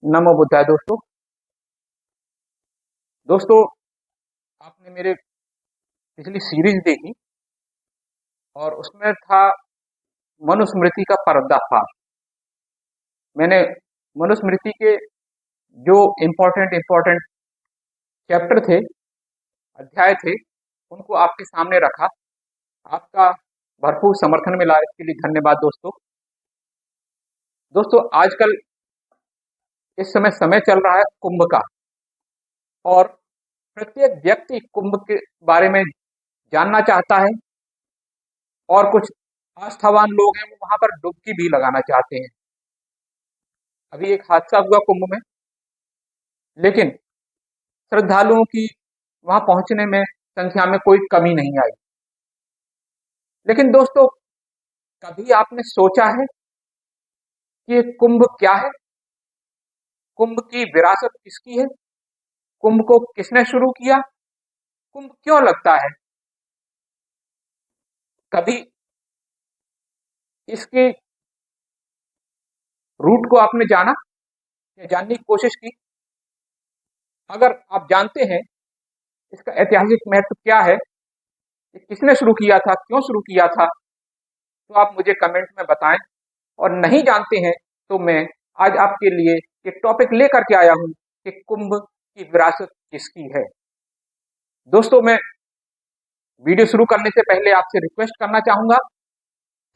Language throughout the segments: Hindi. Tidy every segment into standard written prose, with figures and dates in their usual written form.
नमो बुद्धाय दोस्तों। दोस्तों, आपने मेरे पिछली सीरीज देखी और उसमें था मनुस्मृति का पर्दाफाश। मैंने मनुस्मृति के जो इम्पोर्टेंट चैप्टर थे, अध्याय थे, उनको आपके सामने रखा। आपका भरपूर समर्थन मिला, इसके लिए धन्यवाद दोस्तों। दोस्तों, आजकल इस समय चल रहा है कुंभ का, और प्रत्येक व्यक्ति कुंभ के बारे में जानना चाहता है, और कुछ आस्थावान लोग हैं वो वहां पर डुबकी भी लगाना चाहते हैं। अभी एक हादसा हुआ कुंभ में, लेकिन श्रद्धालुओं की वहां पहुंचने में संख्या में कोई कमी नहीं आई। लेकिन दोस्तों, कभी आपने सोचा है कि ये कुंभ क्या है? कुंभ की विरासत किसकी है? कुंभ को किसने शुरू किया? कुंभ क्यों लगता है? कभी इसके रूट को आपने जाना या जानने की कोशिश की? अगर आप जानते हैं इसका ऐतिहासिक महत्व क्या है, ये किसने शुरू किया था, क्यों शुरू किया था, तो आप मुझे कमेंट में बताएं। और नहीं जानते हैं तो मैं आज आपके लिए एक टॉपिक लेकर के आया हूं कि कुंभ की विरासत किसकी है। दोस्तों, मैं वीडियो शुरू करने से पहले आपसे रिक्वेस्ट करना चाहूंगा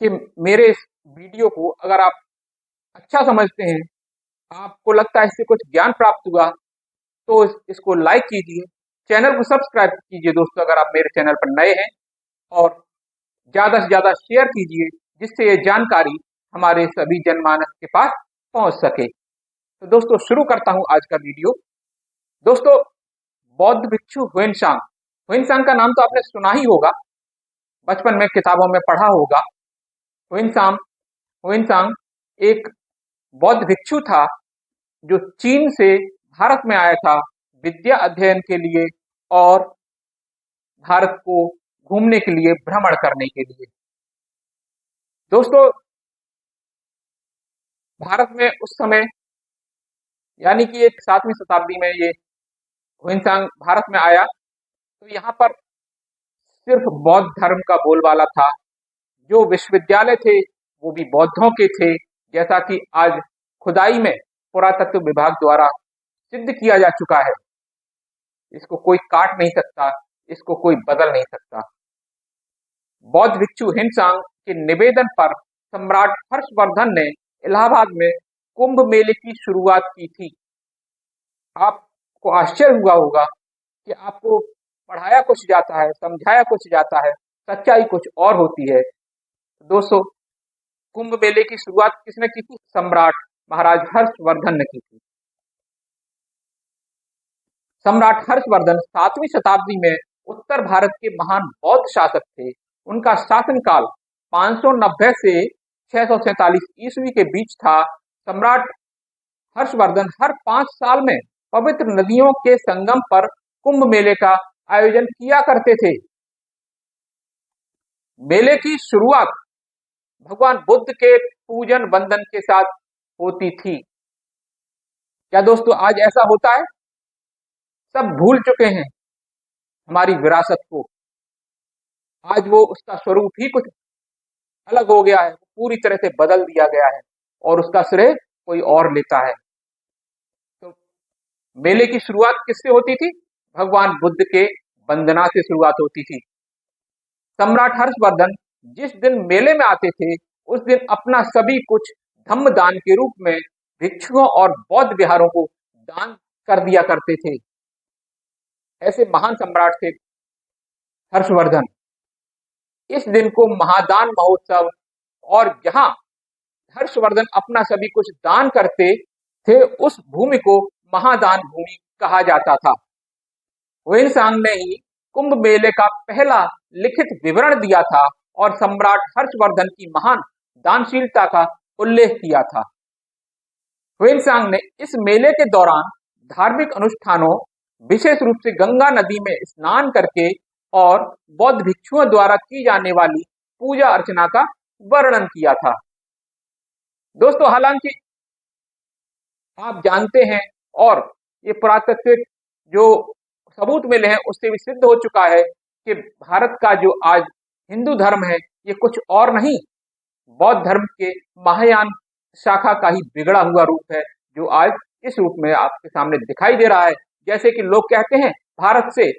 कि मेरे इस वीडियो को अगर आप अच्छा समझते हैं, आपको लगता है इससे कुछ ज्ञान प्राप्त हुआ, तो इसको लाइक कीजिए, चैनल को सब्सक्राइब कीजिए दोस्तों अगर आप मेरे चैनल पर नए हैं, और ज्यादा से ज्यादा शेयर कीजिए जिससे ये जानकारी हमारे सभी जनमानस के पास पहुंच सके। तो दोस्तों, शुरू करता हूं आज का वीडियो। दोस्तों, बौद्ध भिक्षु हुएनसांग, हुएनसांग का नाम तो आपने सुना ही होगा, बचपन में किताबों में पढ़ा होगा। हुएनसांग हुएनसांग एक बौद्ध भिक्षु था जो चीन से भारत में आया था विद्या अध्ययन के लिए और भारत को घूमने के लिए, भ्रमण करने के लिए। दोस्तों, भारत में उस समय यानी कि एक 7वीं शताब्दी में ये हुएनसांग भारत में आया, तो यहाँ पर सिर्फ बौद्ध धर्म का बोलबाला था। जो विश्वविद्यालय थे वो भी बौद्धों के थे, जैसा कि आज खुदाई में पुरातत्व विभाग द्वारा सिद्ध किया जा चुका है। इसको कोई काट नहीं सकता, इसको कोई बदल नहीं सकता। बौद्ध भिक्षु हुएनसांग के निवेदन पर सम्राट हर्षवर्धन ने इलाहाबाद में कुंभ मेले की शुरुआत की थी। आपको आश्चर्य हुआ होगा कि आपको पढ़ाया कुछ जाता है, समझाया कुछ जाता है, सच्चाई कुछ और होती है। दोस्तों, कुंभ मेले की शुरुआत किसने की थी? सम्राट महाराज हर्षवर्धन ने की थी। सम्राट हर्षवर्धन 7वीं शताब्दी में उत्तर भारत के महान बौद्ध शासक थे। उनका शासनकाल 590 से 647 ईस्वी के बीच था। सम्राट हर्षवर्धन हर 5 साल में पवित्र नदियों के संगम पर कुंभ मेले का आयोजन किया करते थे। मेले की शुरुआत भगवान बुद्ध के पूजन वंदन के साथ होती थी। क्या दोस्तों आज ऐसा होता है? सब भूल चुके हैं हमारी विरासत को। आज वो उसका स्वरूप ही कुछ अलग हो गया है, पूरी तरह से बदल दिया गया है और उसका श्रेय कोई और लेता है। तो मेले की शुरुआत किससे होती थी? भगवान बुद्ध के वंदना से शुरुआत होती थी। सम्राट हर्षवर्धन जिस दिन मेले में आते थे उस दिन अपना सभी कुछ धम्म दान के रूप में भिक्षुओं और बौद्ध विहारों को दान कर दिया करते थे। ऐसे महान सम्राट थे हर्षवर्धन। इस दिन को महादान महोत्सव, और जहां हर्षवर्धन अपना सभी कुछ दान करते थे उस भूमि को महादान भूमि कहा जाता था। हुएनसांग ने ही कुंभ मेले का पहला लिखित विवरण दिया था और सम्राट हर्षवर्धन की महान दानशीलता का उल्लेख किया था। हुएनसांग ने इस मेले के दौरान धार्मिक अनुष्ठानों, विशेष रूप से गंगा नदी में स्नान करके और बौद्ध भिक्षुओं द्वारा की जाने वाली पूजा अर्चना का वर्णन किया था। दोस्तों, हालांकि आप जानते हैं, और ये पुरातात्विक जो सबूत मिले हैं उससे भी सिद्ध हो चुका है कि भारत का जो आज हिंदू धर्म है ये कुछ और नहीं, बौद्ध धर्म के महायान शाखा का ही बिगड़ा हुआ रूप है, जो आज इस रूप में आपके सामने दिखाई दे रहा है। जैसे कि लोग कहते हैं भारत से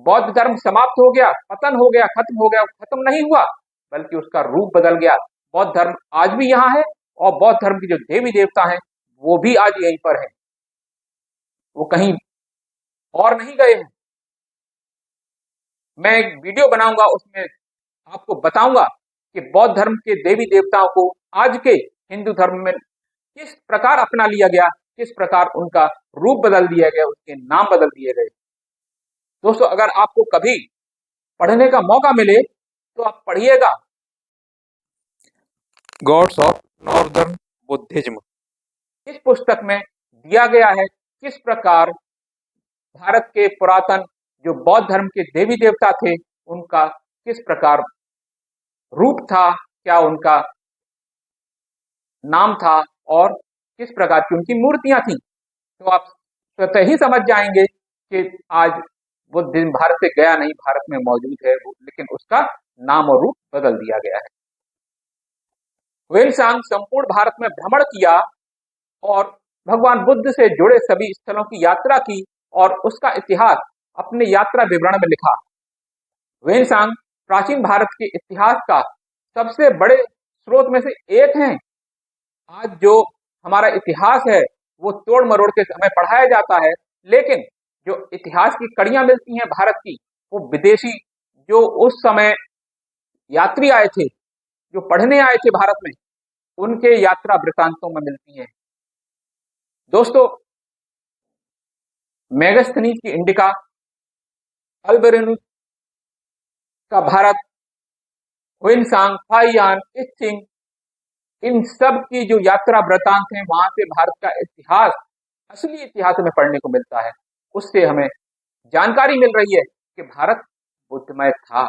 बौद्ध धर्म समाप्त हो गया, पतन हो गया, खत्म हो गया, खत्म नहीं हुआ, बल्कि उसका रूप बदल गया। बौद्ध धर्म आज भी यहाँ है, और बौद्ध धर्म के जो देवी देवता हैं वो भी आज यहीं पर हैं, वो कहीं और नहीं गए हैं। मैं एक वीडियो बनाऊंगा, उसमें आपको बताऊंगा कि बौद्ध धर्म के देवी देवताओं को आज के हिंदू धर्म में किस प्रकार अपना लिया गया, किस प्रकार उनका रूप बदल दिया गया, उसके नाम बदल दिए गए। दोस्तों, अगर आपको कभी पढ़ने का मौका मिले तो आप पढ़िएगा गॉड्स ऑफ नॉर्दर्न बुद्धिज्म। इस पुस्तक में दिया गया है किस प्रकार भारत के पुरातन जो बौद्ध धर्म के देवी देवता थे उनका किस प्रकार रूप था, क्या उनका नाम था, और किस प्रकार की उनकी मूर्तियां थी। तो आप स्वतः ही समझ जाएंगे कि आज वो दिन भारत से गया नहीं, भारत में मौजूद है वो, लेकिन उसका नाम और रूप बदल दिया गया है। ह्वेनसांग संपूर्ण भारत में भ्रमण किया और भगवान बुद्ध से जुड़े सभी स्थलों की यात्रा की और उसका इतिहास अपने यात्रा विवरण में लिखा। ह्वेनसांग प्राचीन भारत के इतिहास का सबसे बड़े स्रोत में से एक हैं। आज जो हमारा इतिहास है वो तोड़ मरोड़ के समय पढ़ाया जाता है, लेकिन जो इतिहास की कड़ियां मिलती हैं भारत की, वो विदेशी जो उस समय यात्री आए थे, जो पढ़ने आए थे भारत में, उनके यात्रा वृतांतों में मिलती हैं। दोस्तों, मेगास्थनीज की इंडिका, अल्बेरोनिस का भारत, ह्वेनसांग, फाहियान, इत्सिंग, इन सब की जो यात्रा वृतांत हैं, वहां से भारत का इतिहास, असली इतिहास हमें पढ़ने को मिलता है। उससे हमें जानकारी मिल रही है कि भारत बुद्धमय था।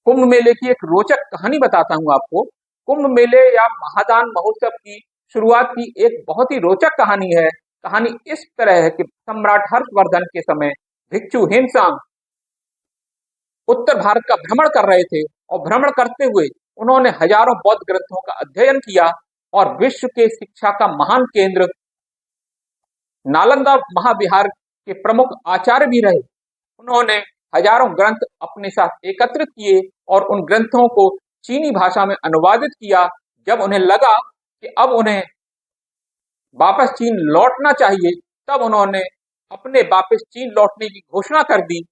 कुंभ मेले की एक रोचक कहानी बताता हूं आपको। कुंभ मेले या महादान महोत्सव की शुरुआत की एक बहुत ही रोचक कहानी है। कहानी इस तरह है कि सम्राट हर्षवर्धन के समय भिक्षु हिनसांग उत्तर भारत का भ्रमण कर रहे थे, और भ्रमण करते हुए उन्होंने हजारों बौद्ध ग्रंथों का अध्ययन किया और विश्व के शिक्षा का महान केंद्र नालंदा महाविहार के प्रमुख आचार्य भी रहे। उन्होंने हजारों ग्रंथ अपने साथ एकत्रित किए और उन ग्रंथों को चीनी भाषा में अनुवादित किया। जब उन्हें लगा कि अब उन्हें वापस चीन लौटना चाहिए, तब उन्होंने अपने वापस चीन लौटने की घोषणा कर दी।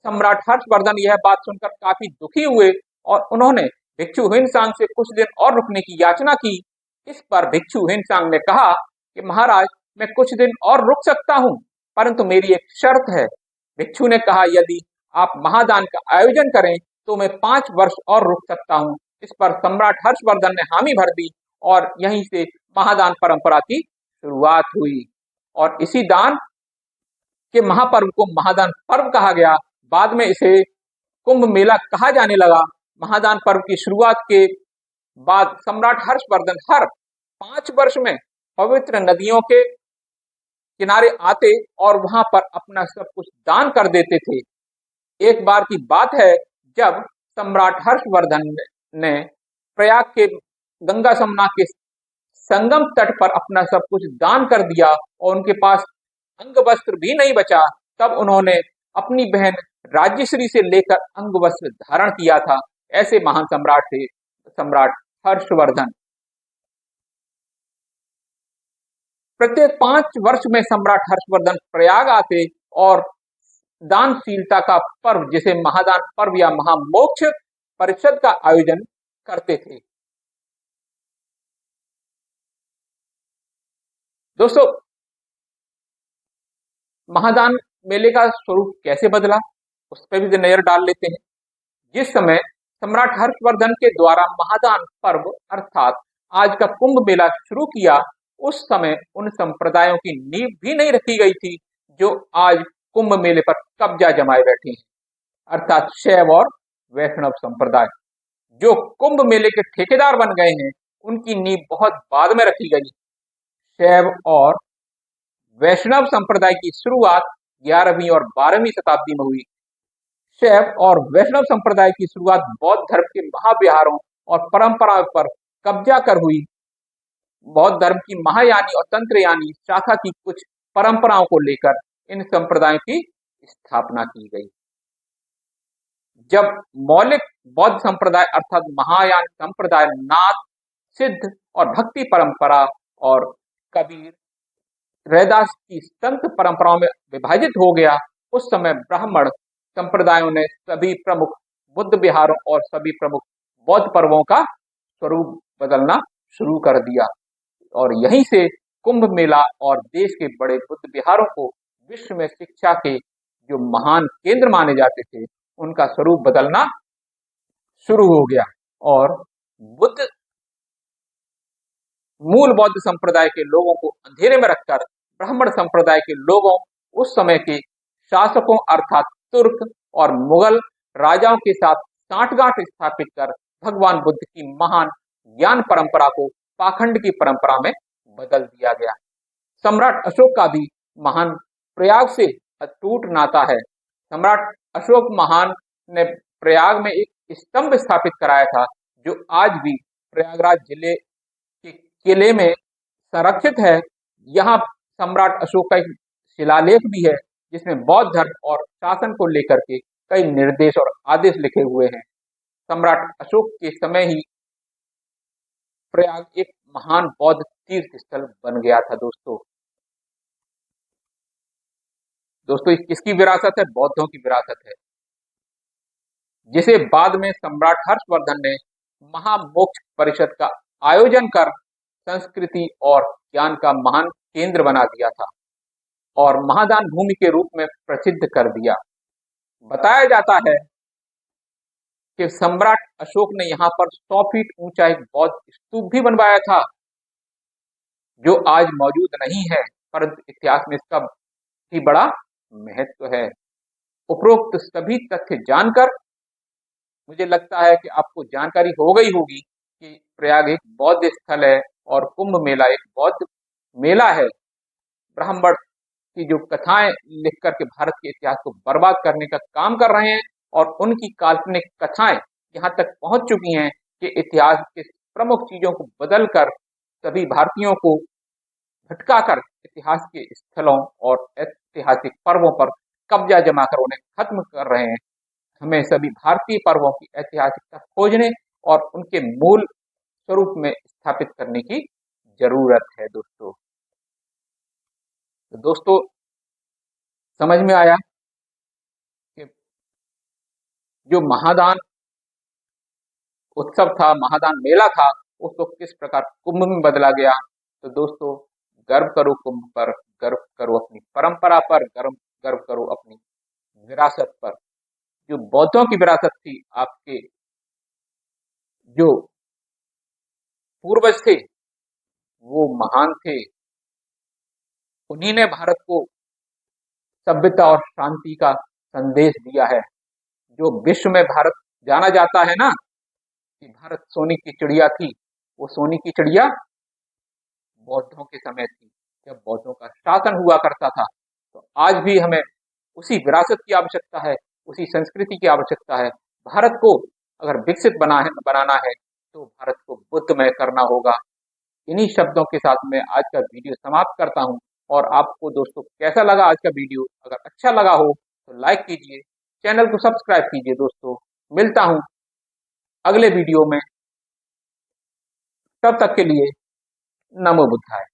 सम्राट हर्षवर्धन यह बात सुनकर काफी दुखी हुए और उन्होंने भिक्षु हिनसांग से कुछ दिन और रुकने की याचना की। इस पर भिक्षु हिनसांग ने कहा कि महाराज, मैं कुछ दिन और रुक सकता हूं, परंतु मेरी एक शर्त है। भिक्षु ने कहा, यदि आप महादान का आयोजन करें तो मैं 5 वर्ष और रुक सकता हूं। इस पर सम्राट हर्षवर्धन ने हामी भर दी और यहीं से महादान परंपरा की शुरुआत हुई, और इसी दान के महापर्व को महादान पर्व कहा गया। बाद में इसे कुंभ मेला कहा जाने लगा। महादान पर्व की शुरुआत के बाद सम्राट हर्षवर्धन हर 5 वर्ष में पवित्र नदियों के किनारे आते और वहां पर अपना सब कुछ दान कर देते थे। एक बार की बात है जब सम्राट हर्षवर्धन ने प्रयाग के गंगा यमुना के संगम तट पर अपना सब कुछ दान कर दिया और उनके पास अंग वस्त्र भी नहीं बचा, तब उन्होंने अपनी बहन राज्यश्री से लेकर अंग वस्त्र धारण किया था। ऐसे महान सम्राट थे सम्राट हर्षवर्धन। प्रत्येक 5 वर्ष में सम्राट हर्षवर्धन प्रयाग आते और दानशीलता का पर्व, जिसे महादान पर्व या महामोक्ष परिषद का आयोजन करते थे। दोस्तों, महादान मेले का स्वरूप कैसे बदला, उस पर भी नजर डाल लेते हैं। जिस समय सम्राट हर्षवर्धन के द्वारा महादान पर्व अर्थात आज का कुंभ मेला शुरू किया, उस समय उन संप्रदायों की नींव भी नहीं रखी गई थी जो आज कुंभ मेले पर कब्जा जमाए बैठे हैं, अर्थात शैव और वैष्णव संप्रदाय जो कुंभ मेले के ठेकेदार बन गए हैं। उनकी नींव बहुत बाद में रखी गई। शैव और वैष्णव संप्रदाय की शुरुआत 11वीं और 12वीं शताब्दी में हुई। शैव और वैष्णव संप्रदाय की शुरुआत बौद्ध धर्म के महाविहारों और परंपराओं पर कब्जा कर हुई। बौद्ध धर्म की महायानी और तंत्रयानी शाखा की कुछ परंपराओं को लेकर इन संप्रदायों की स्थापना की गई। जब मौलिक बौद्ध संप्रदाय अर्थात महायान संप्रदाय नाथ, सिद्ध और भक्ति परंपरा और कबीर, रैदास की संत परंपराओं में विभाजित हो गया, उस समय ब्राह्मण संप्रदायों ने सभी प्रमुख बुद्ध विहारों और सभी प्रमुख बौद्ध पर्वों का स्वरूप बदलना शुरू कर दिया और यहीं से कुंभ मेला और देश के बड़े बुद्ध विहारों को विश्व में शिक्षा के जो महान केंद्र माने जाते थे उनका स्वरूप बदलना शुरू हो गया और बुद्ध मूल बौद्ध संप्रदाय के लोगों को अंधेरे में रखकर ब्राह्मण संप्रदाय के लोगों, उस समय के शासकों अर्थात तुर्क और मुगल राजाओं के साथ साठगांठ स्थापित कर भगवान बुद्ध की महान ज्ञान परंपरा को पाखंड की परंपरा में बदल दिया गया। सम्राट अशोक का भी महान प्रयाग से अटूट नाता है। सम्राट अशोक महान ने प्रयाग में एक स्तंभ स्थापित कराया था जो आज भी प्रयागराज जिले के किले में संरक्षित है। यहाँ सम्राट अशोक का एक शिलालेख भी है जिसमें बौद्ध धर्म और शासन को लेकर के कई निर्देश और आदेश लिखे हुए हैं। सम्राट अशोक के समय ही प्रयाग एक महान बौद्ध तीर्थ स्थल बन गया था। दोस्तों ये किसकी विरासत है? बौद्धों की विरासत है, जिसे बाद में सम्राट हर्षवर्धन ने महामोक्ष परिषद का आयोजन कर संस्कृति और ज्ञान का महान केंद्र बना दिया था और महादान भूमि के रूप में प्रसिद्ध कर दिया। बताया जाता है कि सम्राट अशोक ने यहाँ पर 100 फीट ऊंचा एक बौद्ध स्तूप भी बनवाया था जो आज मौजूद नहीं है, परंतु इतिहास में इसका भी बड़ा महत्व है। उपरोक्त सभी तथ्य जानकर मुझे लगता है कि आपको जानकारी हो गई होगी कि प्रयाग एक बौद्ध स्थल है और कुंभ मेला एक बौद्ध मेला है। ब्राह्मण की जो कथाएं लिख करके भारत के इतिहास को बर्बाद करने का काम कर रहे हैं और उनकी काल्पनिक कथाएं यहाँ तक पहुंच चुकी हैं कि इतिहास के प्रमुख चीजों को बदलकर सभी भारतीयों को भटकाकर इतिहास के स्थलों और ऐतिहासिक पर्वों पर कब्जा जमाकर उन्हें खत्म कर रहे हैं। हमें सभी भारतीय पर्वों की ऐतिहासिकता खोजने और उनके मूल स्वरूप में स्थापित करने की जरूरत है। दोस्तों समझ में आया कि जो महादान उत्सव था, महादान मेला था, उसको किस प्रकार कुंभ में बदला गया। तो दोस्तों गर्व करो कुंभ पर, गर्व करो अपनी परंपरा पर, गर्व करो अपनी विरासत पर। जो बौद्धों की विरासत थी, आपके जो पूर्वज थे वो महान थे, उन्हीं ने भारत को सभ्यता और शांति का संदेश दिया है। जो विश्व में भारत जाना जाता है ना कि भारत सोने की चिड़िया थी, वो सोने की चिड़िया बौद्धों के समय थी जब बौद्धों का शासन हुआ करता था। तो आज भी हमें उसी विरासत की आवश्यकता है, उसी संस्कृति की आवश्यकता है। भारत को अगर विकसित बनाना है तो भारत को बुद्धमय करना होगा। इन्हीं शब्दों के साथ मैं आज का वीडियो समाप्त करता हूं। और आपको दोस्तों कैसा लगा आज का वीडियो? अगर अच्छा लगा हो तो लाइक कीजिए, चैनल को सब्सक्राइब कीजिए। दोस्तों मिलता हूं अगले वीडियो में, तब तक के लिए नमो बुद्धाय।